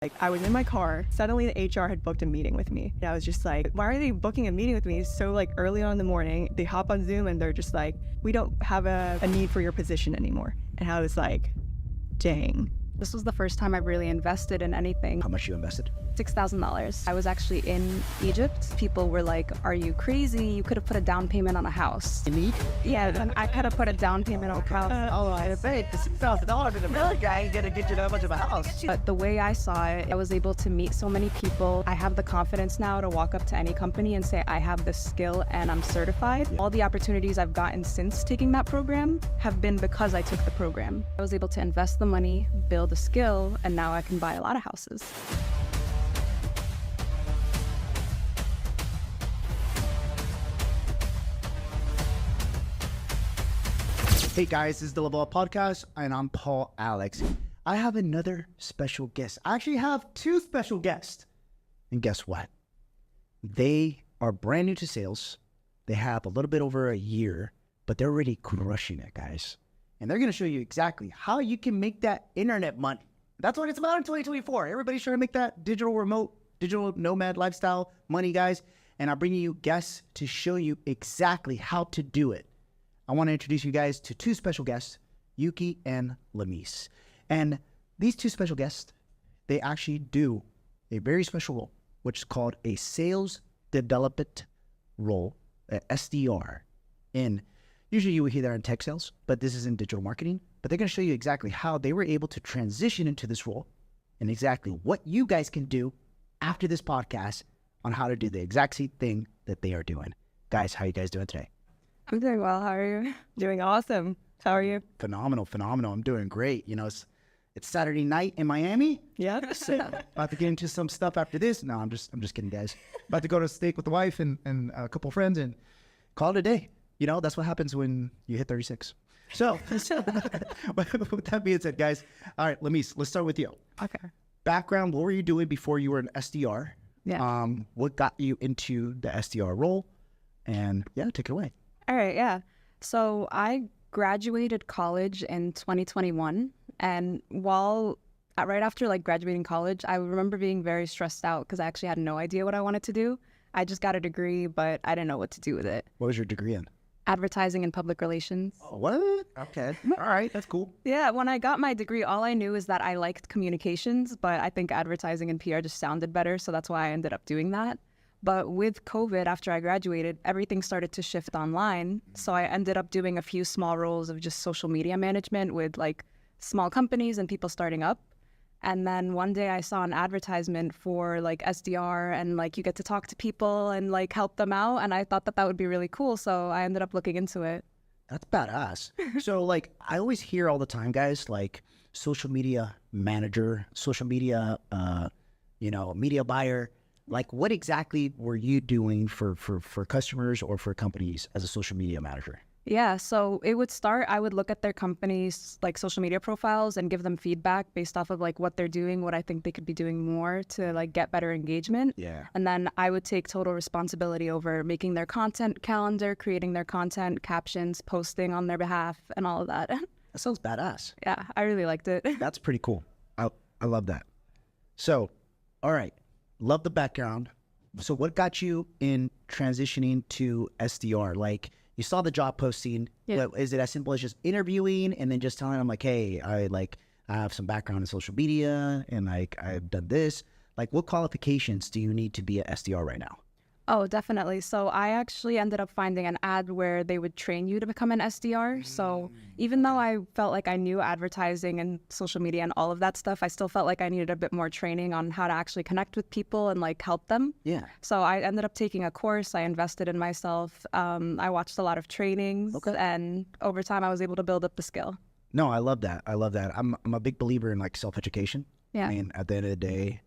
Like, I was in my car, suddenly the HR had booked a meeting with me. And I was just like, why are they booking a meeting with me so like early on in the morning? They hop on Zoom and they're just like, we don't have a need for your position anymore. And I was like, dang. This was the first time I really invested in anything. How much you invested? $6,000. I was actually in Egypt. People were like, are you crazy? You could have put a down payment on a house. In Egypt? Yeah, I could have put a down payment on a house. I paid $6,000 in America. I ain't gonna get you that much of a house. But the way I saw it, I was able to meet so many people. I have the confidence now to walk up to any company and say, I have the skill and I'm certified. Yeah. All the opportunities I've gotten since taking that program have been because I took the program. I was able to invest the money, build a skill, and now I can buy a lot of houses. Hey guys, this is the Level Up Podcast, and I'm Paul Alex. I have another special guest. I actually have two special guests. And guess what? They are brand new to sales. They have a little bit over a year, but they're already crushing it, guys. And they're going to show you exactly how you can make that internet money. That's what it's about in 2024. Everybody's trying to make that digital remote, digital nomad lifestyle money, guys. And I'm bringing you guests to show you exactly how to do it. I want to introduce you guys to two special guests, Yuki and Lamise. And these two special guests, they actually do a very special role, which is called a sales development role, a SDR. And usually you would hear that in tech sales, but this is in digital marketing. But they're going to show you exactly how they were able to transition into this role and exactly what you guys can do after this podcast on how to do the exact same thing that they are doing. Guys, how are you guys doing today? I'm doing well. How are you? Doing awesome. How are you? Phenomenal. I'm doing great. You know, it's Saturday night in Miami. Yeah. About to get into some stuff after this. No, I'm just kidding, guys. About to go to steak with the wife and a couple of friends and call it a day. You know, that's what happens when you hit 36. So, with that being said, guys, all right, Lamise, let's start with you. Okay. Background, what were you doing before you were an SDR? Yeah. What got you into the SDR role? And yeah, take it away. All right, yeah. So I graduated college in 2021, and right after like graduating college, I remember being very stressed out because I actually had no idea what I wanted to do. I just got a degree, but I didn't know what to do with it. What was your degree in? Advertising and public relations. Oh, what? Okay. All right, that's cool. Yeah, when I got my degree, all I knew is that I liked communications, but I think advertising and PR just sounded better, so that's why I ended up doing that. But with COVID, after I graduated, everything started to shift online. So I ended up doing a few small roles of just social media management with like small companies and people starting up. And then one day I saw an advertisement for like SDR and like you get to talk to people and like help them out. And I thought that that would be really cool. So I ended up looking into it. That's badass. So like I always hear all the time, guys, like social media manager, social media, media buyer. Like, what exactly were you doing for customers or for companies as a social media manager? Yeah, so it would start, I would look at their company's like social media profiles and give them feedback based off of like what they're doing, what I think they could be doing more to like get better engagement. Yeah. And then I would take total responsibility over making their content calendar, creating their content, captions, posting on their behalf, and all of that. That sounds badass. Yeah, I really liked it. That's pretty cool. I love that. So, all right. Love the background. So what got you in transitioning to SDR? Like you saw the job posting. Yeah. Is it as simple as just interviewing and then just telling them like, hey, I have some background in social media and like I've done this. Like what qualifications do you need to be an SDR right now? Oh, definitely. So I actually ended up finding an ad where they would train you to become an SDR. So even though I felt like I knew advertising and social media and all of that stuff, I still felt like I needed a bit more training on how to actually connect with people and like help them. Yeah. So I ended up taking a course. I invested in myself. I watched a lot of trainings. Okay. And over time I was able to build up the skill. No, I love that. I'm a big believer in like self-education. Yeah. I mean, at the end of the day,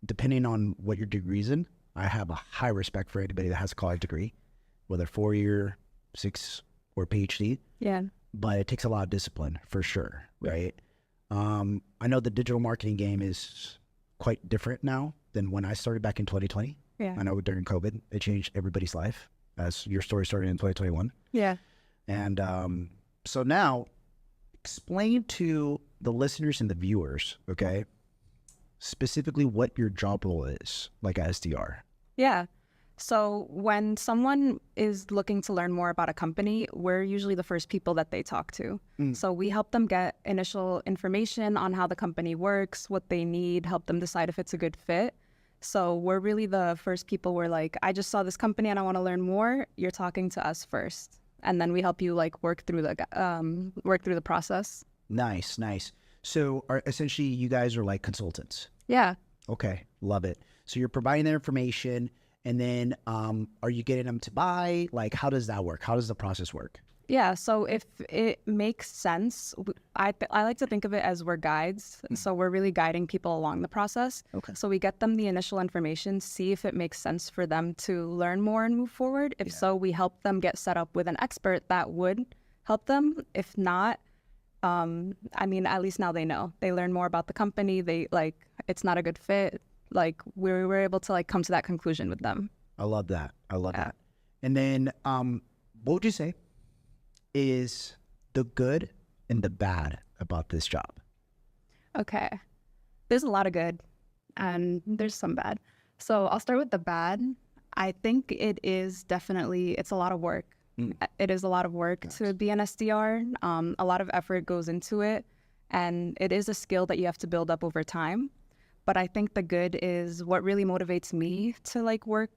depending on what your degree's in, I have a high respect for anybody that has a college degree, whether 4-year, 6, or PhD. Yeah. But it takes a lot of discipline for sure, right? I know the digital marketing game is quite different now than when I started back in 2020. Yeah. I know during COVID, it changed everybody's life, as your story started in 2021. Yeah. And so now, explain to the listeners and the viewers, okay, specifically what your job role is, like a SDR? Yeah. So when someone is looking to learn more about a company, we're usually the first people that they talk to. So we help them get initial information on how the company works, what they need, help them decide if it's a good fit. So we're really the first people. We're like, I just saw this company and I want to learn more. You're talking to us first, and then we help you like work through the process. Nice, nice. So essentially you guys are like consultants. Yeah. Okay, love it. So you're providing their information, and then are you getting them to buy? Like, how does that work? How does the process work? Yeah, so if it makes sense, I like to think of it as we're guides. So we're really guiding people along the process. Okay. So we get them the initial information, see if it makes sense for them to learn more and move forward. If so, we help them get set up with an expert that would help them. If not, I mean, at least now they know. They learn more about the company. They like, it's not a good fit. Like we were able to like come to that conclusion with them. I love that. I love that. And then what would you say is the good and the bad about this job? Okay. There's a lot of good and there's some bad. So I'll start with the bad. I think it is definitely, it's a lot of work. It is a lot of work to be an SDR. A lot of effort goes into it, and it is a skill that you have to build up over time. But I think the good is what really motivates me to like work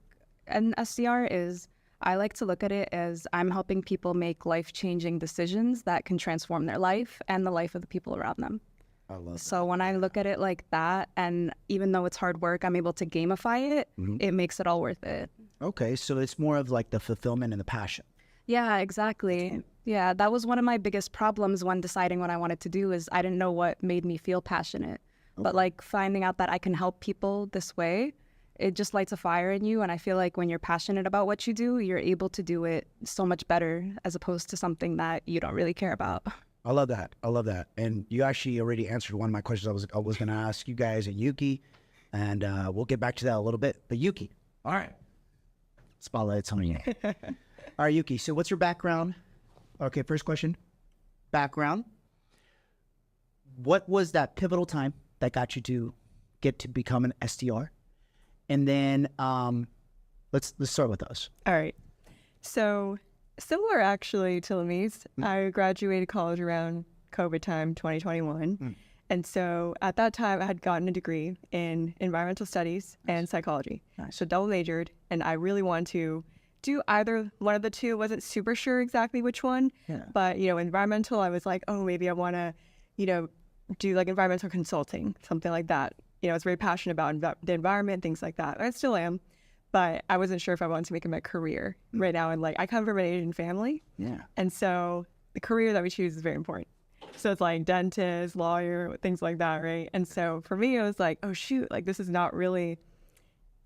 an SDR is I like to look at it as I'm helping people make life-changing decisions that can transform their life and the life of the people around them. I love that. So when I look at it like that, and even though it's hard work, I'm able to gamify it, it makes it all worth it. Okay, so it's more of like the fulfillment and the passion. Yeah, exactly. Yeah, that was one of my biggest problems when deciding what I wanted to do is I didn't know what made me feel passionate. But like finding out that I can help people this way, it just lights a fire in you. And I feel like when you're passionate about what you do, you're able to do it so much better as opposed to something that you don't really care about. I love that. I love that. And you actually already answered one of my questions I was going to ask you guys and Yuki, and we'll get back to that a little bit. But Yuki, all right. Spotlight's on you. All right, Yuki, so what's your background? Okay, first question. Background. What was that pivotal time that got you to get to become an SDR? And then let's start with us. All right. So similar actually to Lamise, I graduated college around COVID time, 2021. And so at that time I had gotten a degree in environmental studies and psychology. So double majored, and I really wanted to do either one of the two. Wasn't super sure exactly which one, but environmental, I was like, oh, maybe I want to, do like environmental consulting, something like that. I was very passionate about the environment, things like that. I still am, but I wasn't sure if I wanted to make it my career right now. And like, I come from an Asian family. And so the career that we choose is very important. So it's like dentist, lawyer, things like that, right? And so for me, it was like, oh shoot, like this is not really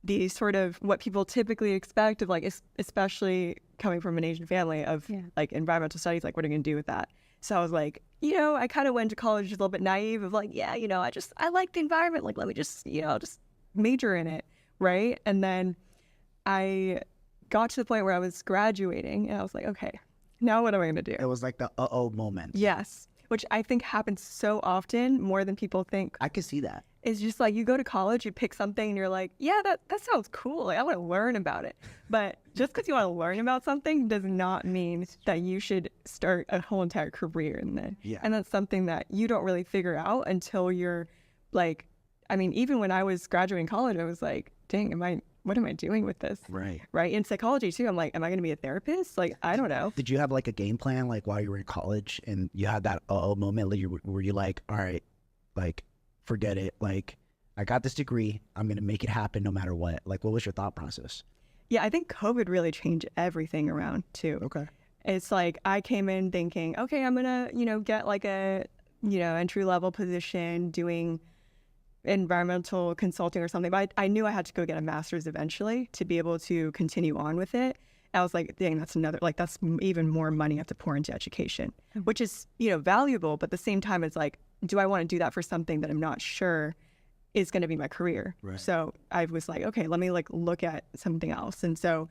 the sort of what people typically expect of like, especially coming from an Asian family of like environmental studies, like what are you gonna do with that? So I was like, I kind of went to college just a little bit naive of like, I like the environment. Like, let me just, just major in it. Right. And then I got to the point where I was graduating and I was like, okay, now what am I going to do? It was like the uh-oh moment. Yes. Which I think happens so often, more than people think. I can see that. It's just like you go to college, you pick something and you're like, yeah, that sounds cool. Like, I want to learn about it. But just because you want to learn about something does not mean that you should start a whole entire career in it. And that's something that you don't really figure out until you're like, I mean, even when I was graduating college, I was like, dang, what am I doing with this? Right. In psychology too, I'm like, am I going to be a therapist? Like, I don't know. Did you have like a game plan, like while you were in college and you had that uh-oh moment where you like, all right, like, forget it. Like, I got this degree. I'm going to make it happen no matter what. Like, what was your thought process? Yeah, I think COVID really changed everything around too. Okay. It's like I came in thinking, okay, I'm going to, get like a, entry-level position doing environmental consulting or something. But I knew I had to go get a master's eventually to be able to continue on with it. I was like, dang, that's even more money I have to pour into education, which is, valuable. But at the same time, it's like, do I want to do that for something that I'm not sure is going to be my career? Right. So I was like, okay, let me like look at something else. And so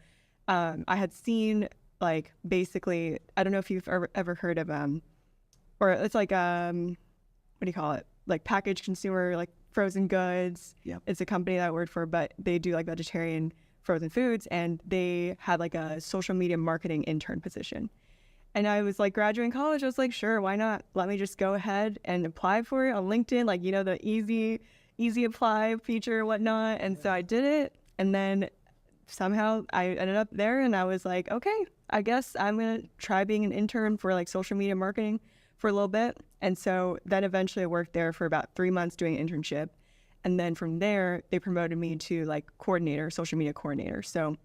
I had seen like basically, I don't know if you've ever heard of or it's like what do you call it? Like packaged consumer like frozen goods. Yep. It's a company that I worked for, but they do like vegetarian frozen foods, and they had like a social media marketing intern position. And I was like graduating college. I was like, sure, why not? Let me just go ahead and apply for it on LinkedIn, like, you know, the easy apply feature and whatnot. And so I did it. And then somehow I ended up there, and I was like, okay, I guess I'm going to try being an intern for like social media marketing for a little bit. And so then eventually I worked there for about 3 months doing an internship. And then from there, they promoted me to like coordinator, social media coordinator. So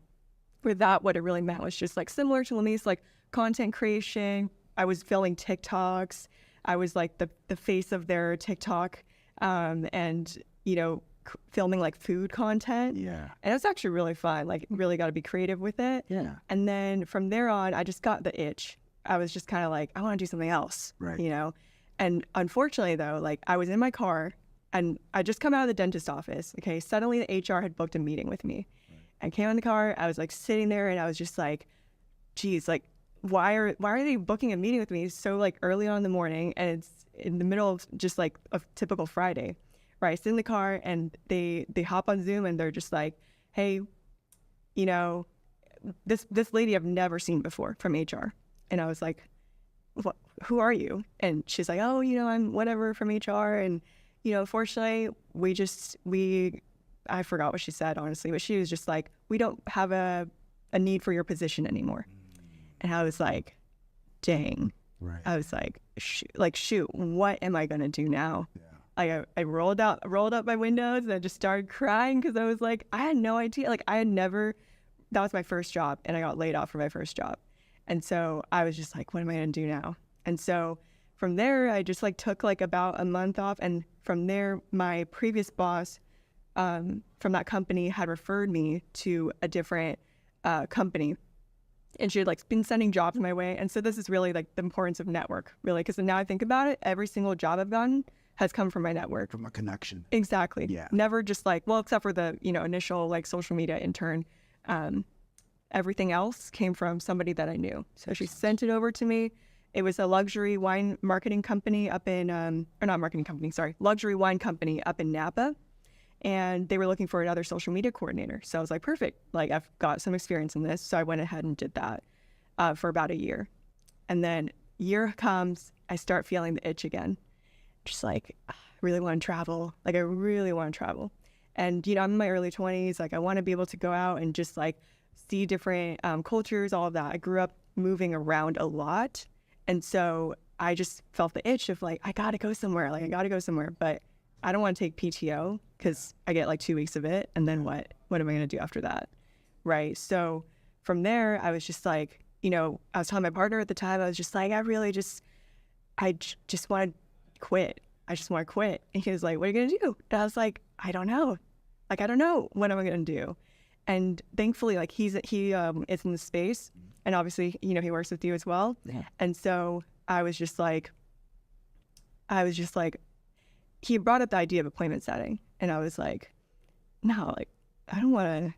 with that, what it really meant was just like similar to Lamise, like content creation. I was filming TikToks. I was like the face of their TikTok, and, you know, filming like food content. Yeah. And it's actually really fun. Like, really got to be creative with it. Yeah. And then from there on, I just got the itch. I was just kind of like, I want to do something else, Right. you know? And unfortunately though, like I was in my car and I just come out of the dentist office. Okay. Suddenly the HR had booked a meeting with me. Right. I came in the car. I was like sitting there and I was just like, geez, like, why are they booking a meeting with me so like early on in the morning, and it's in the middle of just like a typical Friday, right? I sit in the car and they hop on Zoom and they're just like, hey, you know, this lady I've never seen before from HR. And I was like, what, who are you? And she's like, oh, you know, I'm whatever from HR. And, you know, fortunately I forgot what she said, honestly, but she was just like, we don't have a need for your position anymore. And I was like, dang. Right. I was like, shoot, what am I going to do now? Yeah. I rolled up my windows and I just started crying because I was like, I had no idea. Like that was my first job, and I got laid off for my first job. And so I was just like, what am I going to do now? And so from there, I just like took like about a month off. And from there, my previous boss from that company had referred me to a different company. And she had like been sending jobs my way. And so this is really like the importance of network, really, because now I think about it, every single job I've gotten has come from my network. From a connection. Exactly. Yeah. Never just like, well, except for the, you know, initial like social media intern. Everything else came from somebody that I knew. So she sent it over to me. It was a luxury wine marketing company up in, luxury wine company up in Napa. And they were looking for another social media coordinator. So I was like, perfect. Like, I've got some experience in this. So I went ahead and did that for about a year. And then year comes, I start feeling the itch again. Just like, I really want to travel. Like, I really want to travel. And, you know, I'm in my early 20s. Like, I want to be able to go out and just like see different cultures, all of that. I grew up moving around a lot. And so I just felt the itch of like, I got to go somewhere. Like, I got to go somewhere. But I don't want to take PTO because I get like 2 weeks of it. And then what am I going to do after that? Right. So from there, I was just like, you know, I was telling my partner at the time, I was just like, I just want to quit. I just want to quit. And he was like, what are you going to do? And I was like, I don't know. Like, I don't know. What am I going to do? And thankfully, like he is in the space, and obviously, you know, he works with you as well. Yeah. And so I was just like, he brought up the idea of appointment setting, and I was like, no, like, I don't want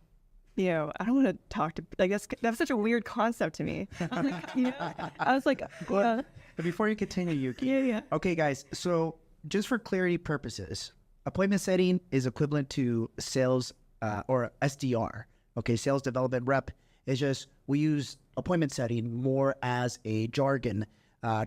to talk to, like, that's such a weird concept to me. I was like, But before you continue, Yuki. Yeah. Okay, guys. So just for clarity purposes, appointment setting is equivalent to sales or SDR. Okay, sales development rep. It's just we use appointment setting more as a jargon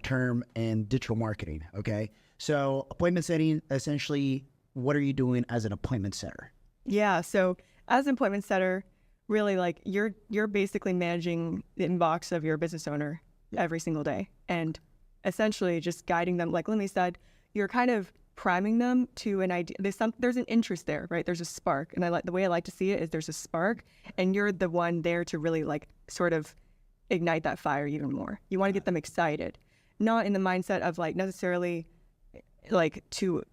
term in digital marketing. Okay, so appointment setting, essentially, what are you doing as an appointment setter? Yeah. So as an appointment setter, really, like, you're basically managing the inbox of your business owner every single day, and essentially just guiding them. Like Lamise said, you're kind of priming them to an idea. There's an interest there, right? There's a spark, and the way I like to see it is there's a spark, and you're the one there to really like sort of ignite that fire even more. You want to get them excited, not in the mindset of like necessarily like to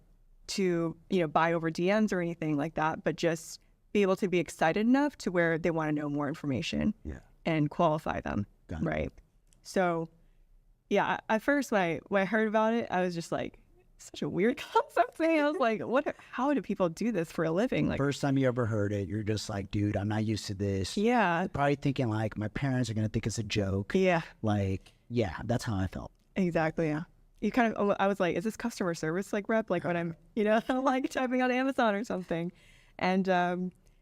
buy over DMs or anything like that, but just be able to be excited enough to where they want to know more information and qualify them, right? So yeah, at first when I heard about it, I was just like, such a weird concept thing. I was like, how do people do this for a living? Like, first time you ever heard it, you're just like, dude, I'm not used to this. Yeah. Probably thinking like my parents are going to think it's a joke. Yeah. Like, yeah, that's how I felt. Exactly. Yeah. I was like, is this customer service like rep? Like when I'm, like typing on Amazon or something. And, I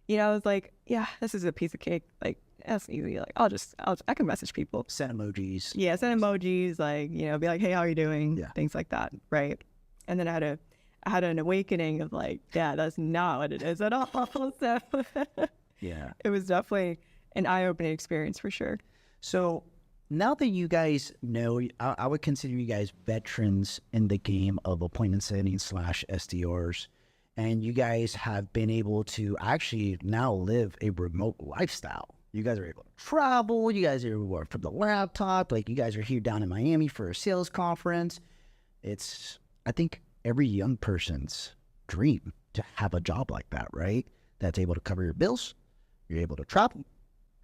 was like, yeah, this is a piece of cake. Like, that's easy. Like, I can message people. Send emojis. Yeah, send emojis, like, be like, hey, how are you doing? Yeah. Things like that. Right. And then I had an awakening of like, yeah, that's not what it is at all. So Yeah. it was definitely an eye-opening experience for sure. So now that you guys know, I would consider you guys veterans in the game of appointment setting / SDRs. And you guys have been able to actually now live a remote lifestyle. You guys are able to travel. You guys are able to work from the laptop. Like you guys are here down in Miami for a sales conference. It's, I think, every young person's dream to have a job like that, right? That's able to cover your bills. You're able to travel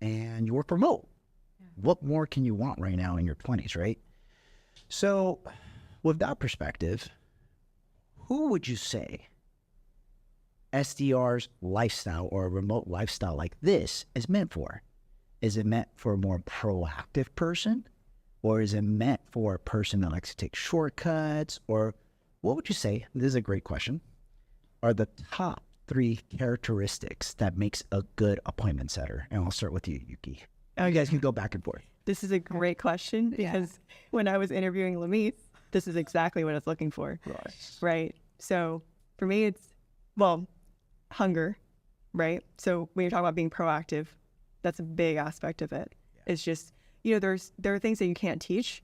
and you work remote. Yeah. What more can you want right now in your 20s, right? So with that perspective, who would you say SDR's lifestyle or a remote lifestyle like this is meant for? Is it meant for a more proactive person? Or is it meant for a person that likes to take shortcuts? Or what would you say, this is a great question, are the top 3 characteristics that makes a good appointment setter? And I'll start with you, Yuki. And you guys can go back and forth. This is a great question because when I was interviewing Lamise, this is exactly what I was looking for. Right. So for me, it's, hunger, right? So when you're talking about being proactive, that's a big aspect of it. Yeah. It's just, there are things that you can't teach.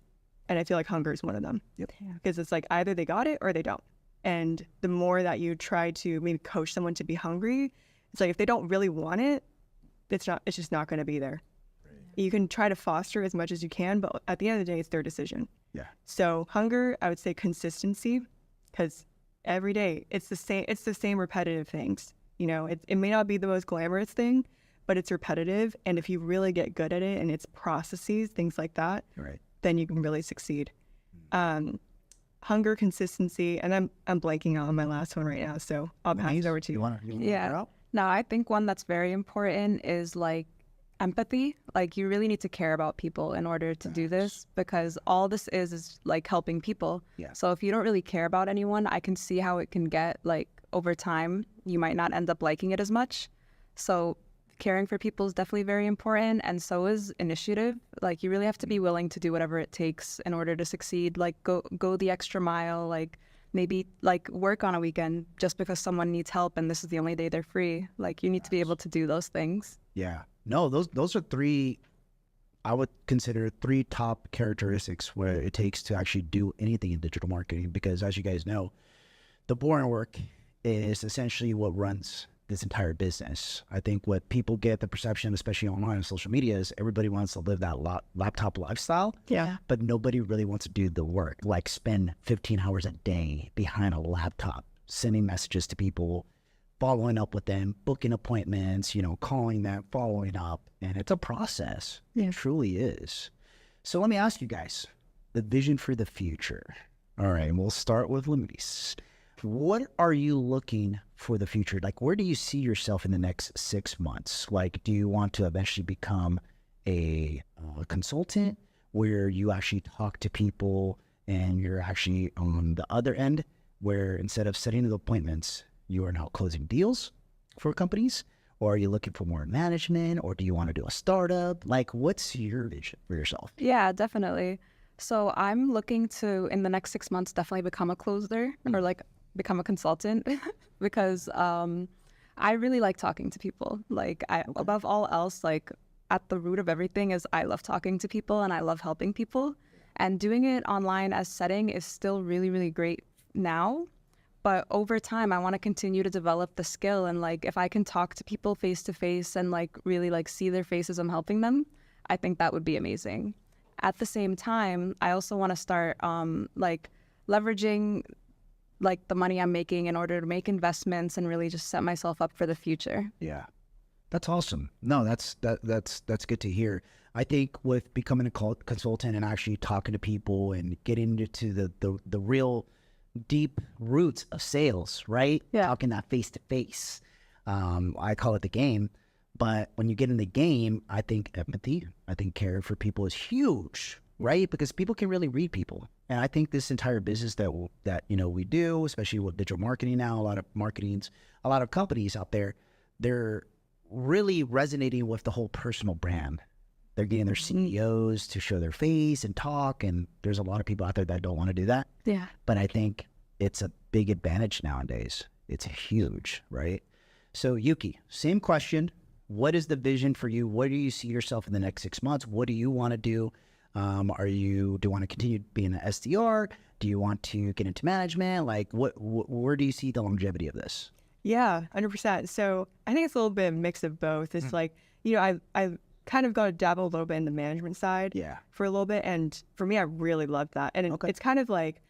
And I feel like hunger is one of them. Yep. Because it's like either they got it or they don't. And the more that you try to maybe coach someone to be hungry, it's like if they don't really want it, it's just not going to be there. Right. You can try to foster as much as you can, but at the end of the day, it's their decision. Yeah. So hunger, I would say consistency, because every day it's the same repetitive things. It may not be the most glamorous thing, but it's repetitive. And if you really get good at it and it's processes, things like that, right, then you can really succeed. Hunger, consistency, and I'm blanking on my last one right now, so I'll pass it over to you. Yeah. No, I think one that's very important is like empathy. Like you really need to care about people in order to do this, because all this is like helping people. Yeah. So if you don't really care about anyone, I can see how it can get like over time, you might not end up liking it as much. So caring for people is definitely very important, and so is initiative. Like you really have to be willing to do whatever it takes in order to succeed. Like go the extra mile, like maybe like work on a weekend just because someone needs help and this is the only day they're free. Like you need to be able to do those things. Yeah. No, those are 3, I would consider 3 top characteristics where it takes to actually do anything in digital marketing, because as you guys know, the boring work is essentially what runs this entire business. I think what people get the perception, especially online and social media, is everybody wants to live that laptop lifestyle. Yeah. But nobody really wants to do the work, like spend 15 hours a day behind a laptop, sending messages to people, following up with them, booking appointments, calling them, following up. And it's a process. Yeah. It truly is. So let me ask you guys, the vision for the future. All right, we'll start with Lamise. What are you looking for the future? Like, where do you see yourself in the next 6 months? Like, do you want to eventually become a consultant where you actually talk to people and you're actually on the other end, where instead of setting the appointments, you are now closing deals for companies? Or are you looking for more management? Or do you want to do a startup? Like, what's your vision for yourself? Yeah, definitely. So I'm looking to, in the next 6 months, definitely become a closer or like become a consultant because I really like talking to people. Like above all else, like at the root of everything is I love talking to people and I love helping people. And doing it online as setting is still really, really great now. But over time, I want to continue to develop the skill. And like, if I can talk to people face to face and like really like see their faces, I'm helping them, I think that would be amazing. At the same time, I also want to start like leveraging like the money I'm making in order to make investments and really just set myself up for the future. Yeah, that's awesome. No, that's good to hear. I think with becoming a consultant and actually talking to people and getting into the real deep roots of sales, right? Yeah. Talking that face to face. I call it the game. But when you get in the game, I think empathy, I think care for people is huge, right? Because people can really read people. And I think this entire business that we do, especially with digital marketing now, a lot of companies out there, they're really resonating with the whole personal brand. They're getting their CEOs to show their face and talk, and there's a lot of people out there that don't want to do that. Yeah. But I think it's a big advantage nowadays. It's huge, right? So Yuki, same question. What is the vision for you? What do you see yourself in the next 6 months? What do you want to do? Do you want to continue being an SDR? Do you want to get into management? Like, where do you see the longevity of this? Yeah, 100%. So I think it's a little bit of a mix of both. It's like, I kind of got to dabble a little bit in the management side for a little bit. And for me, I really love that. And it's kind of like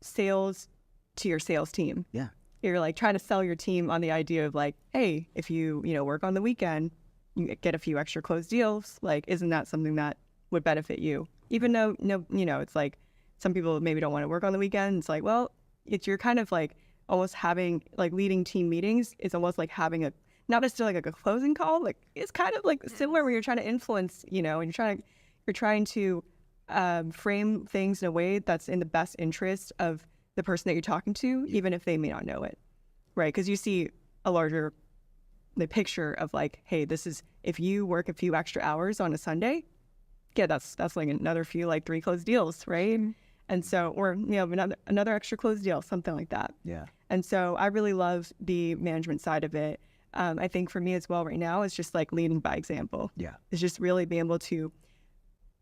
sales to your sales team. Yeah. You're like trying to sell your team on the idea of like, hey, if you work on the weekend, you get a few extra closed deals. Like, isn't that something that would benefit you? Even though, it's like some people maybe don't want to work on the weekend. It's like, well, you're kind of like almost having like leading team meetings. It's almost like having not necessarily like a closing call. Like it's kind of like similar where you're trying to influence, and you're trying to frame things in a way that's in the best interest of the person that you're talking to, even if they may not know it, right? Because you see the picture of like, hey, this is, if you work a few extra hours on a Sunday, that's like another few, like 3 closed deals, right? And so, or, another extra closed deal, something like that. Yeah. And so I really love the management side of it. I think for me as well right now, it's just like leading by example. Yeah. It's just really being able to,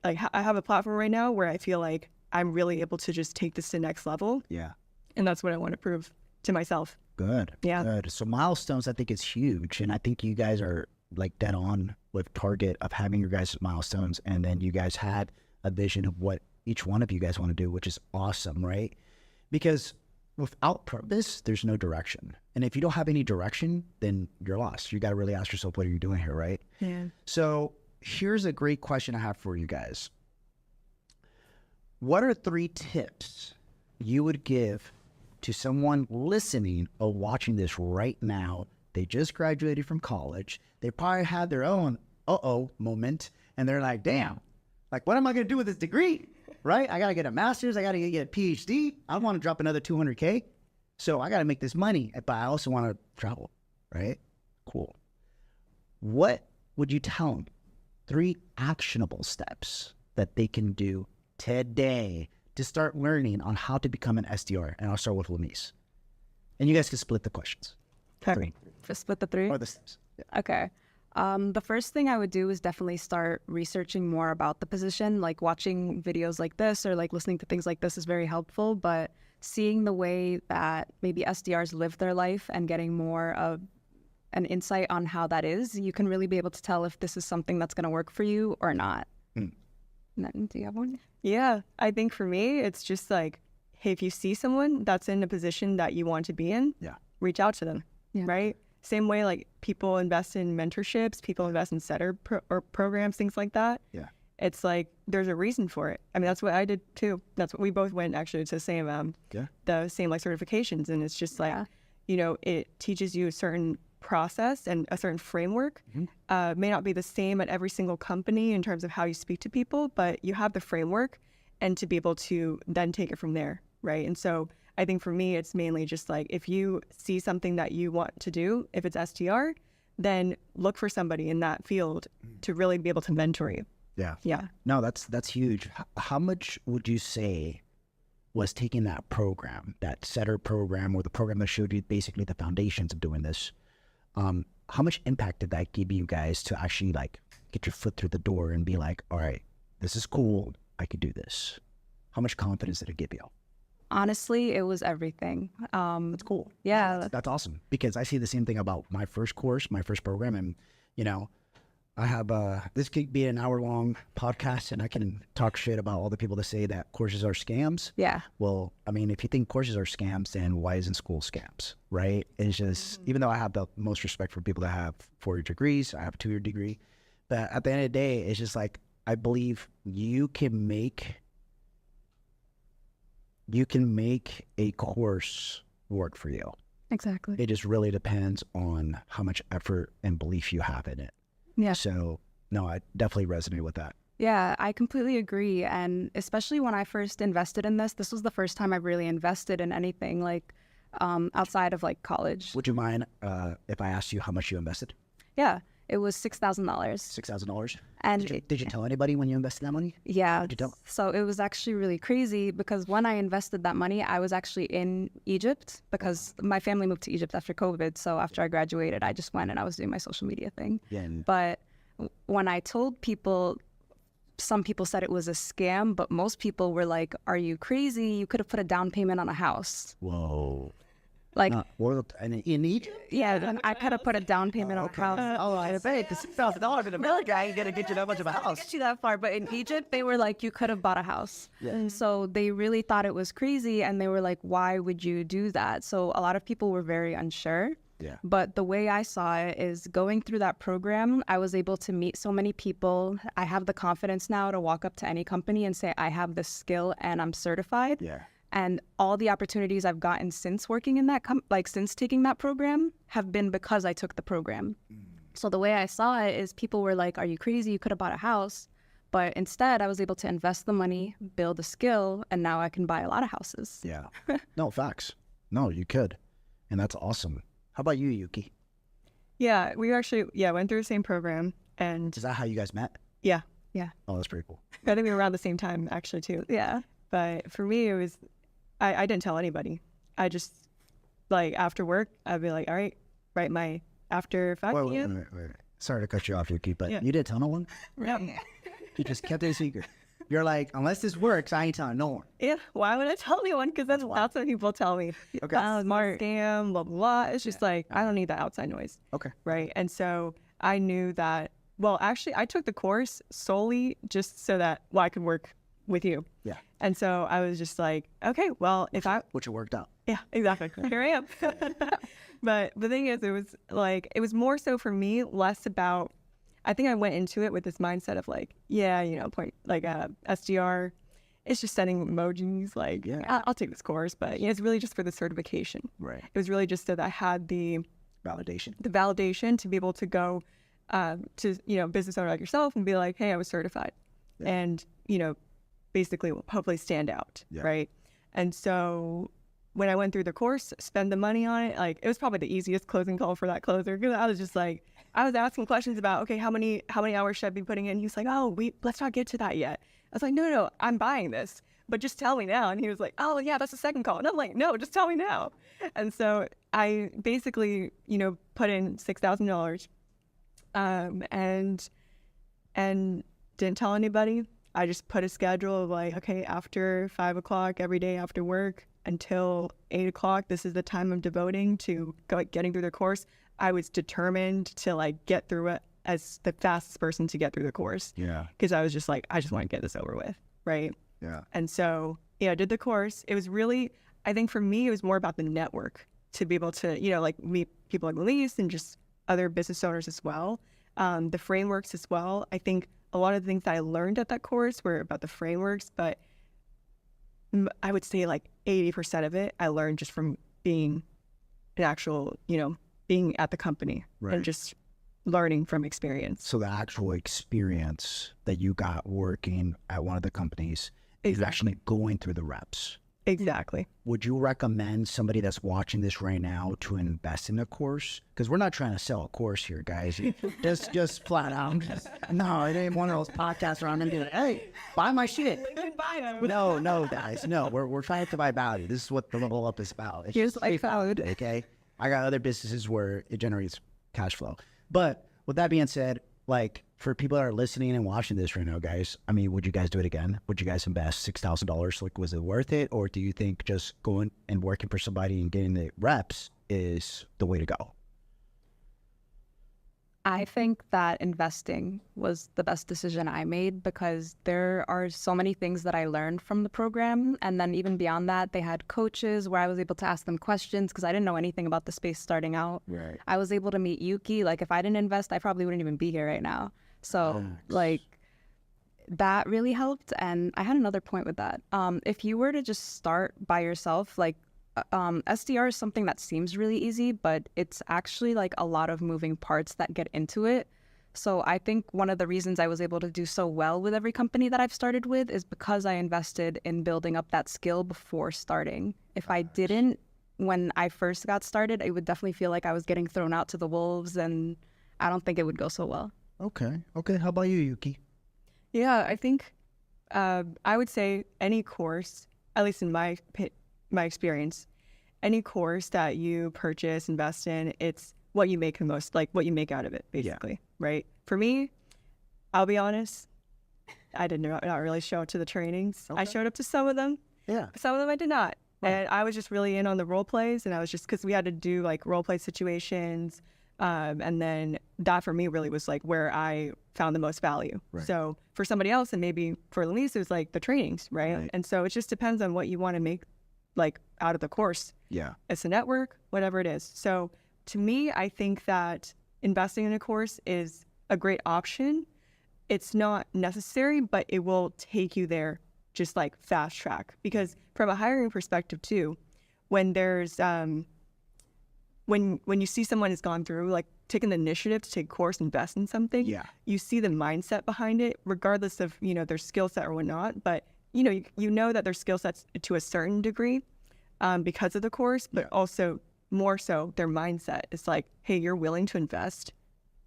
like, I have a platform right now where I feel like I'm really able to just take this to the next level. Yeah. And that's what I want to prove to myself. Good. Yeah. Good. So milestones, I think, is huge. And I think you guys are like dead on with target of having your guys' milestones. And then you guys had a vision of what each one of you guys want to do, which is awesome, right? Because without purpose, there's no direction. And if you don't have any direction, then you're lost. You got to really ask yourself, what are you doing here, right? Yeah. So here's a great question I have for you guys. What are 3 tips you would give to someone listening or watching this right now? They just graduated from college. They probably had their own moment, and they're like, damn, like, what am I going to do with this degree, right? I got to get a master's. I got to get a PhD. I want to drop another $200K. So I got to make this money, but I also want to travel, right? Cool. What would you tell them? 3 actionable steps that they can do today to start learning on how to become an SDR. And I'll start with Lamise. And you guys can split the questions. Okay. Just split the 3? Or the steps. Yeah. Okay. The first thing I would do is definitely start researching more about the position. Like watching videos like this or like listening to things like this is very helpful, but seeing the way that maybe SDRs live their life and getting more of an insight on how that is, you can really be able to tell if this is something that's going to work for you or not. And then, do you have one? Yeah. I think for me, it's just like, hey, if you see someone that's in a position that you want to be in, reach out to them, right? Same way like people invest in mentorships, people invest in setter programs, things like that. Yeah. It's like there's a reason for it. I mean, that's what I did too. That's what we both went actually to the same the same like certifications, and it's just like it teaches you a certain process and a certain framework. May not be the same at every single company in terms of how you speak to people, but you have the framework, and to be able to then take it from there, right? And so I think for me, it's mainly just like if you see something that you want to do, if it's SDR, then look for somebody in that field to really be able to mentor you. Yeah. Yeah. No, that's huge. How much would you say was taking that program, that setter program, or the program that showed you basically the foundations of doing this? How much impact did that give you guys to actually like get your foot through the door and be like, all right, this is cool, I could do this? How much confidence did it give you? Honestly, it was everything. That's cool. Yeah. That's awesome, because I see the same thing about my first course, my first program. And, I have, this could be an hour-long podcast, and I can talk shit about all the people that say that courses are scams. Yeah. Well, I mean, if you think courses are scams, then why isn't school scams, right? It's just, even though I have the most respect for people that have 4-year degrees, I have a 2-year degree. But at the end of the day, it's just like, I believe you can make a course work for you. Exactly. It just really depends on how much effort and belief you have in it. Yeah. So, no, I definitely resonate with that. Yeah, I completely agree. And especially when I first invested in this was the first time I've really invested in anything like outside of like college. Would you mind if I asked you how much you invested? Yeah, it was $6,000. $6,000. And Did you tell anybody when you invested that money? yeah, What'd you tell? so it was actually really crazy because when I invested that money, I was actually in Egypt because my family moved to Egypt after COVID. So after I graduated, I just went and I was doing my social media thing. Yeah. And But when I told people, some people said it was a scam, but most people were like, "Are you crazy? You could have put a down payment on a house." whoa. Like, In Egypt? yeah, I could have put a down payment on a house. Oh, I bet the $6,000 in America ain't gonna get you that much of a house. Get you that far, but in Egypt, they were like, "You could have bought a house." Yeah. So they really thought it was crazy, and they were like, "Why would you do that?" So a lot of people were very unsure. Yeah. But the way I saw it is going through that program, I was able to meet so many people. I have the confidence now to walk up to any company and say, I have this skill and I'm certified. Yeah. And all the opportunities I've gotten since working in that, since taking that program have been because I took the program. So the way I saw it is people were like, "Are you crazy? You could have bought a house." But instead, I was able to invest the money, build a skill, and now I can buy a lot of houses. Yeah. No, facts. No, you could. And that's awesome. How about you, Yuki? Yeah, we actually went through the same program, and Is that how you guys met? yeah, Oh, that's pretty cool. I think we were around the same time actually too. Yeah. But for me, it was I didn't tell anybody. I just like after work, I'd be like, all right, write my after 5 p.m. Wait. Sorry to cut you off, Yuki, but Yeah. you didn't tell no one? Yeah. You just kept it a secret. You're like, unless this works, I ain't telling no one. Yeah, why would I tell anyone? Because that's what people tell me. Okay. Smart scam, blah blah blah. It's just like I don't need that outside noise, Okay. right? And so I knew that. Well, actually, I took the course solely just so that I could work with you. Yeah. And so I was just like, okay, well, if I Which it worked out. yeah, exactly. Here I am. But the thing is, it was more so for me, less about. I think I went into it with this mindset of like, yeah, point like SDR. It's just sending emojis. Like, Yeah. I'll take this course, but it's really just for the certification. Right. It was really just so that I had the validation to be able to go to business owner like yourself and be like, hey, I was certified, and basically hopefully stand out, right? And so when I went through the course, spend the money on it, like it was probably the easiest closing call for that closer, because I was just like, I was asking questions about, okay, how many hours should I be putting in? He was like, oh, let's not get to that yet. I was like, no, I'm buying this, but just tell me now. And he was like, oh yeah, that's the second call. And I'm like, no, just tell me now. And so I basically, put in $6,000, and didn't tell anybody. I just put a schedule of like, okay, after 5 o'clock every day after work until 8 o'clock, this is the time I'm devoting to getting through the course. I was determined to like get through it as the fastest person to get through the course. Yeah. Because I was just like, I just want to get this over with, right? Yeah. And so, I did the course. It was really, I think for me, it was more about the network, to be able to, meet people like Lamise and just other business owners as well. The frameworks as well. I think a lot of the things that I learned at that course were about the frameworks, but I would say like 80% of it I learned just from being an actual, being at the company and just learning from experience. So the actual experience that you got working at one of the companies is actually going through the reps. Exactly. Would you recommend somebody that's watching this right now to invest in a course? Because we're not trying to sell a course here, guys. just flat out. No, it ain't one of those podcasts where I'm going to be like, hey, buy my shit. No, guys. No, we're trying to buy value. This is what the level up is about. It's Here's just what I found. okay? I got other businesses where it generates cash flow. But with that being said, like, for people that are listening and watching this right now, guys, I mean, would you guys do it again? Would you guys invest $6,000? Like, was it worth it? Or do you think just going and working for somebody and getting the reps is the way to go? I think that investing was the best decision I made because there are so many things that I learned from the program. And then even beyond that, they had coaches where I was able to ask them questions because I didn't know anything about the space starting out. Right. I was able to meet Yuki. Like, if I didn't invest, I probably wouldn't even be here right now. So, like, that really helped. And I had another point with that. If you were to just start by yourself, like, SDR is something that seems really easy, but it's actually like a lot of moving parts that get into it. So I think one of the reasons I was able to do so well with every company that I've started with is because I invested in building up that skill before starting. If I didn't, when I first got started, I would definitely feel like I was getting thrown out to the wolves, and I don't think it would go so well. Okay. How about you, Yuki? Yeah, I think I would say any course, at least in my experience, any course that you purchase, invest in, it's what you make the most, like what you make out of it, basically, right? For me, I'll be honest, I did not really show up to the trainings. I showed up to some of them. Yeah. Some of them I did not. Right. And I was just really in on the role plays, and I was just, because we had to do like role play situations. And then that for me really was like where I found the most value. Right. So for somebody else, and maybe for Lamise, it was like the trainings, right? And so it just depends on what you want to make like out of the course. Yeah. It's a network, whatever it is. So to me, I think that investing in a course is a great option. It's not necessary, but it will take you there just like fast track. Because from a hiring perspective too, when there's when you see someone has gone through like taking the initiative to take a course, invest in something, you see the mindset behind it, regardless of, you know, their skill set or whatnot. But you know that their skill sets to a certain degree because of the course, but also more so their mindset. It's like, hey, you're willing to invest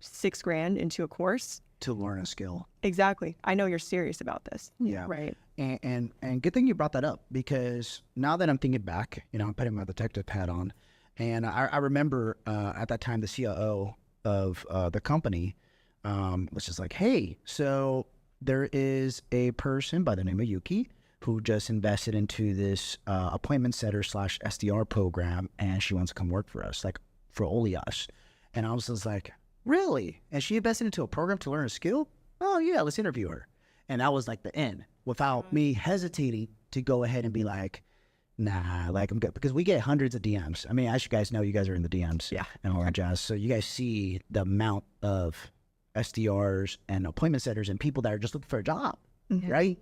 $6,000 into a course To learn a skill. Exactly. I know you're serious about this. Yeah. Right. And good thing you brought that up, because now that I'm thinking back, I'm putting my detective hat on, and I remember at that time the COO of the company was just like, hey, so there is a person by the name of Yuki who just invested into this appointment setter / SDR program, and she wants to come work for us, like for only us. And I was just like, really? And she invested into a program to learn a skill? Oh yeah, let's interview her. And that was like the end, without me hesitating to go ahead and be like, nah, like I'm good. Because we get hundreds of DMs. I mean, as you guys know, you guys are in the DMs and all that jazz. So you guys see the amount of SDRs and appointment setters and people that are just looking for a job, right?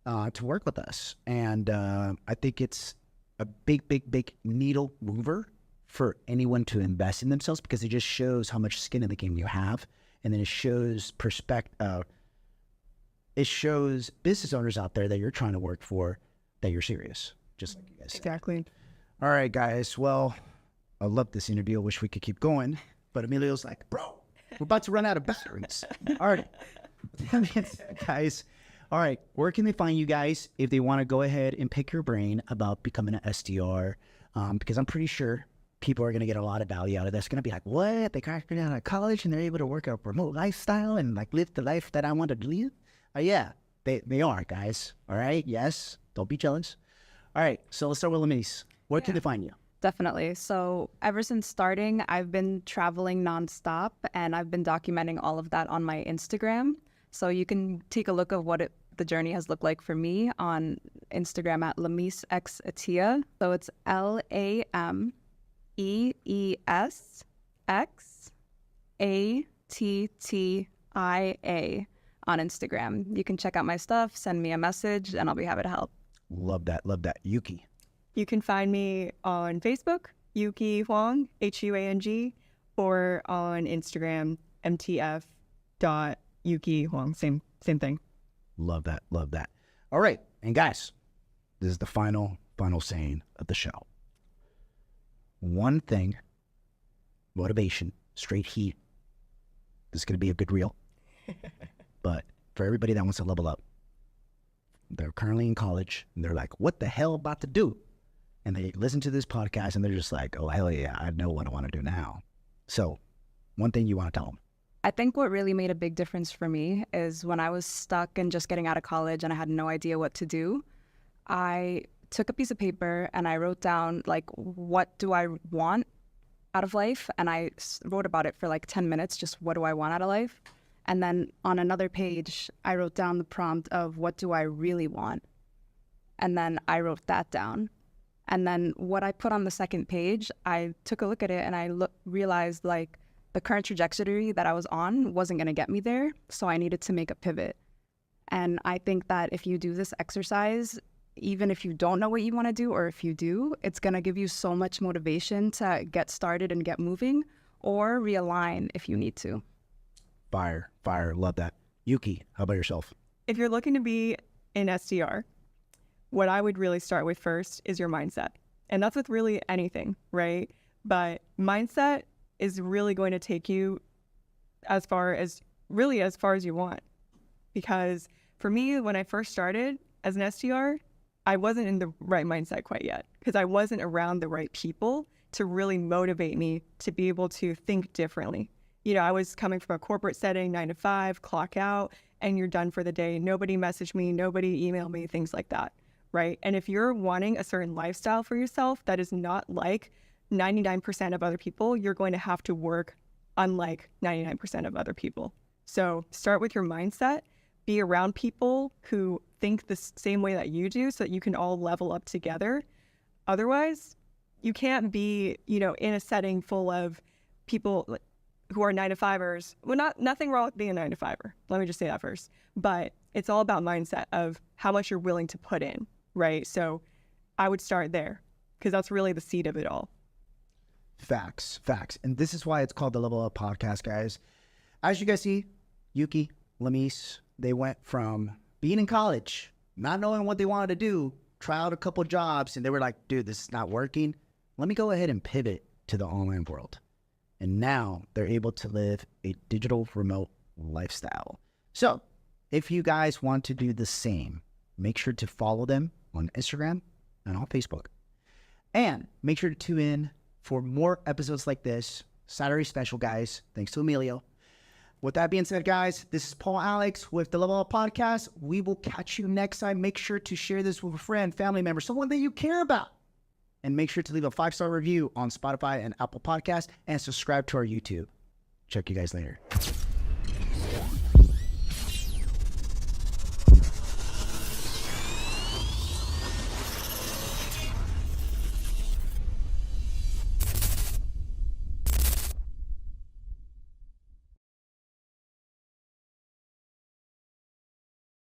To work with us. And I think it's a big needle mover for anyone to invest in themselves, because it just shows how much skin in the game you have. And then it shows it shows business owners out there that you're trying to work for that you're serious, just like you guys said. Exactly. All right, guys. Well, I love this interview. I wish we could keep going, but Emilio's like, bro, we're about to run out of batteries. All right. Guys, all right, where can they find you guys if they want to go ahead and pick your brain about becoming an SDR? Because I'm pretty sure people are going to get a lot of value out of this. Going to be like, what? They graduated out of college and they're able to work a remote lifestyle and like live the life that I wanted to live? Yeah, they are, guys. All right? Yes. Don't be jealous. All right, so let's start with Lamise. Where can they find you? Definitely. So ever since starting, I've been traveling nonstop, and I've been documenting all of that on my Instagram. So you can take a look at what the journey has looked like for me on Instagram at Lamise X Attia. So it's LAMEESXATTIA on Instagram. You can check out my stuff, send me a message, and I'll be happy to help. Love that. Yuki. You can find me on Facebook, Yuki Huang, Huang, or on Instagram, mtf.Yuki Huang. Same thing. Love that. All right. And guys, this is the final saying of the show. One thing, motivation, straight heat. This is going to be a good reel. But for everybody that wants to level up, they're currently in college and they're like, what the hell about to do? And they listen to this podcast and they're just like, oh, hell yeah, I know what I want to do now. So one thing you want to tell them. I think what really made a big difference for me is when I was stuck and just getting out of college and I had no idea what to do, I took a piece of paper and I wrote down, like, what do I want out of life? And I wrote about it for like 10 minutes, just what do I want out of life? And then on another page, I wrote down the prompt of what do I really want? And then I wrote that down. And then what I put on the second page, I took a look at it and I realized like the current trajectory that I was on wasn't going to get me there. So I needed to make a pivot. And I think that if you do this exercise, even if you don't know what you want to do, or if you do, it's going to give you so much motivation to get started and get moving, or realign if you need to. Fire. Love that. Yuki, how about yourself? If you're looking to be an SDR, what I would really start with first is your mindset. And that's with really anything, right? But mindset is really going to take you as far as you want. Because for me, when I first started as an SDR, I wasn't in the right mindset quite yet because I wasn't around the right people to really motivate me to be able to think differently. You know, I was coming from a corporate setting, 9 to 5, clock out, and you're done for the day. Nobody messaged me, nobody emailed me, things like that, right? And if you're wanting a certain lifestyle for yourself that is not like 99% of other people, you're going to have to work unlike 99% of other people. So start with your mindset, be around people who think the same way that you do so that you can all level up together. Otherwise, you can't be, you know, in a setting full of people who are 9 to 5ers. Well, nothing wrong with being a 9 to 5er. Let me just say that first. But it's all about mindset of how much you're willing to put in, right? So I would start there because that's really the seed of it all. Facts. And this is why it's called the Level Up Podcast, guys. As you guys see, Yuki, Lamise, they went from being in college, not knowing what they wanted to do, try out a couple jobs, and they were like, dude, this is not working. Let me go ahead and pivot to the online world. And now they're able to live a digital remote lifestyle. So if you guys want to do the same, make sure to follow them on Instagram and on Facebook. And make sure to tune in for more episodes like this. Saturday special, guys. Thanks to Emilio. With that being said, guys, this is Paul Alex with the Level Up Podcast. We will catch you next time. Make sure to share this with a friend, family member, someone that you care about. And make sure to leave a 5-star review on Spotify and Apple Podcasts and subscribe to our YouTube. Check you guys later.